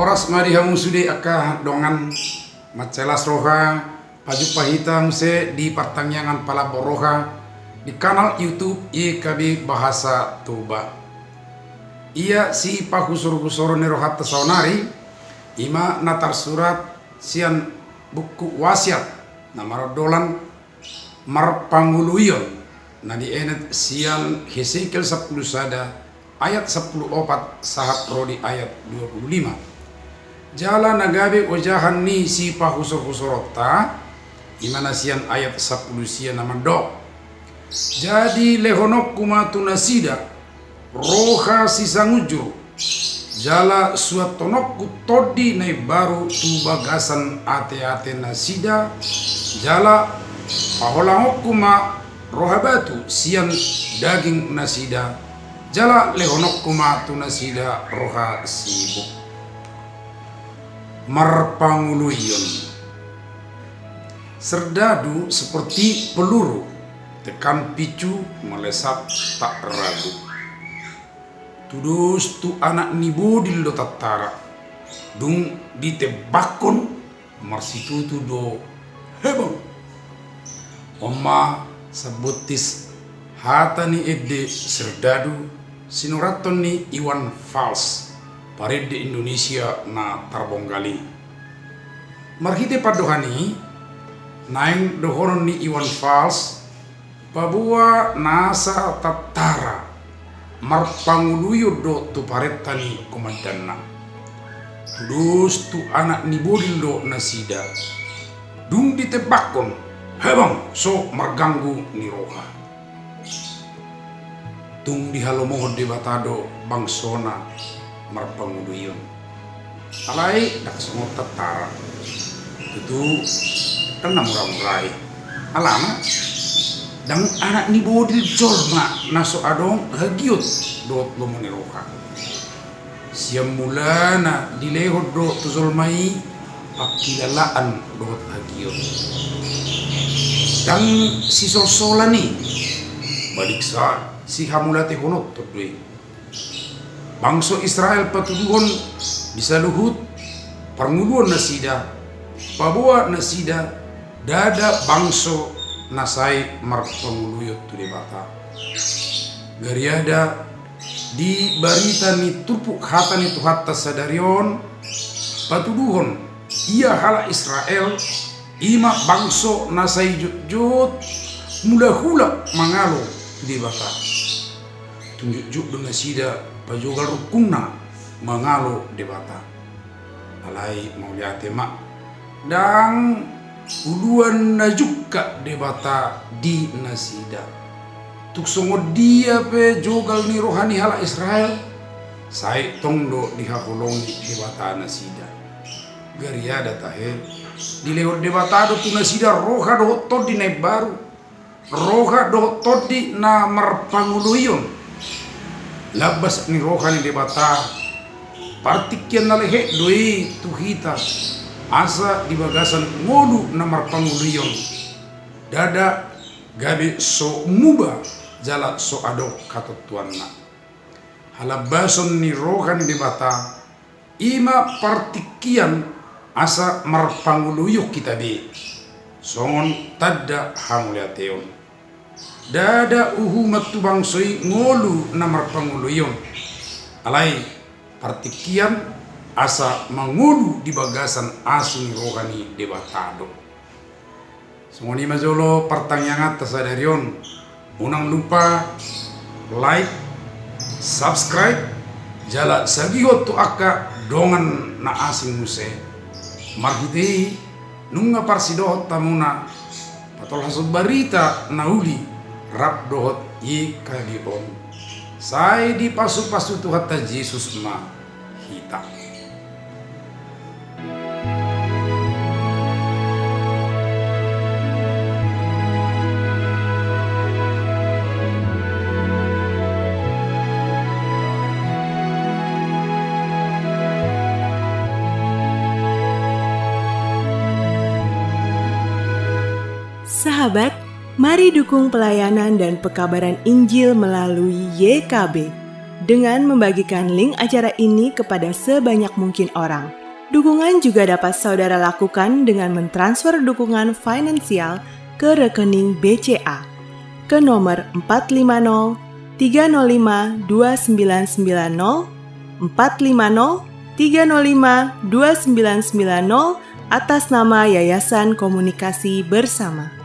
Oras mari hamu sude aka dongan macelas roha paju pahita muse di pertanyaan pala boroha di kanal YouTube YKB Bahasa Toba. Ia si pahusur-husur nerohat saunari ima natar surat sian buku wasiat nama dolan marpanguluyon na di enet sian Hesekiel 10 sada ayat 10 opat sahat rodi ayat 25. Jala nagabe ojahan ni si pahusur-husurota imana sian ayat 10 sian nama dok. Jadi lehonok kumatu nasida roha sisangujur jala suatonok kutodi nai baru tu bagasan ate-ate nasida jala paholangok kuma roha batu sian daging nasida jala lehonok kumatu nasida roha sibuk marpanguluyon. Serdadu seperti peluru tekan picu melesat tak ragu. Tudus tu anak nibodil do tatara dung ditebakon marsitu tu do hebong oma sebutis hatani ede serdadu sinuraton ni Iwan Fals pared di Indonesia na tarbonggali marhite padohani naing dohoron ni Iwan Fals babua nasa tatara marpanguluyo do tu paretani komandanna tudus tu anak ni bodindo nasida dung ditebakon hebang so marganggu ni roha tung dihalomohon di batado bangsona marpanguluyon alai dak semua tatara itu tenang murai alana dan anak ni bodil jorna naso adong hagiot dot lo meniroka siam mulana dilehod do tuzolmai pakilalaan dot hagiot dan si solsolani balik sa si hamulate honot to dwe bangso Israel patuduhon bisa luhut panguluan nasida pabuat nasida dada bangso nasai marpanguluyot tu debata gariada di barita ni tupuk hata ni tuhatta sadarion patuduhon ia hala Israel ima bangso nasai jut mula hula mangalo debata tunjuk dengan sida pajogal rukuna mangalo debata alai mau lihat mak dan uluan najuka debata di nasida tuk songo dia pe jogal ni rohani hala Israel sai tongdo dihahulong debata nasida gariada tahe di lewat debata do tu nasida roha do todi nai baru roha do todi na marpanguluyon labas ni rohani debata partikian nalehe doi tuhita asa di bagasan ngodu namar panguluyon dada gabe so muba jala so ado kato tuanna halabason ni rohani debata ima partikian asa marpanguluyuk kita be songon tadda hamuliateon dada uhu matu bangsoi ngolu namar panguluyon alai partikian asa mangulu di bagasan asun rohani debatado semoni majolo pertanyaan tasadarion unang lupa like subscribe jala sagiho tu aka dongan na asing muse marhiti nunga parsidohot tamuna patol hasud barita nauli rap dohot YKB on sai di pasu-pasu tu hatta Yesus ma hita. Sahabat, mari dukung pelayanan dan pekabaran Injil melalui YKB. dengan membagikan link acara ini kepada sebanyak mungkin orang. Dukungan juga dapat saudara lakukan dengan mentransfer dukungan finansial ke rekening BCA ke nomor 450 305 2990 450 305 2990 atas nama Yayasan Komunikasi Bersama.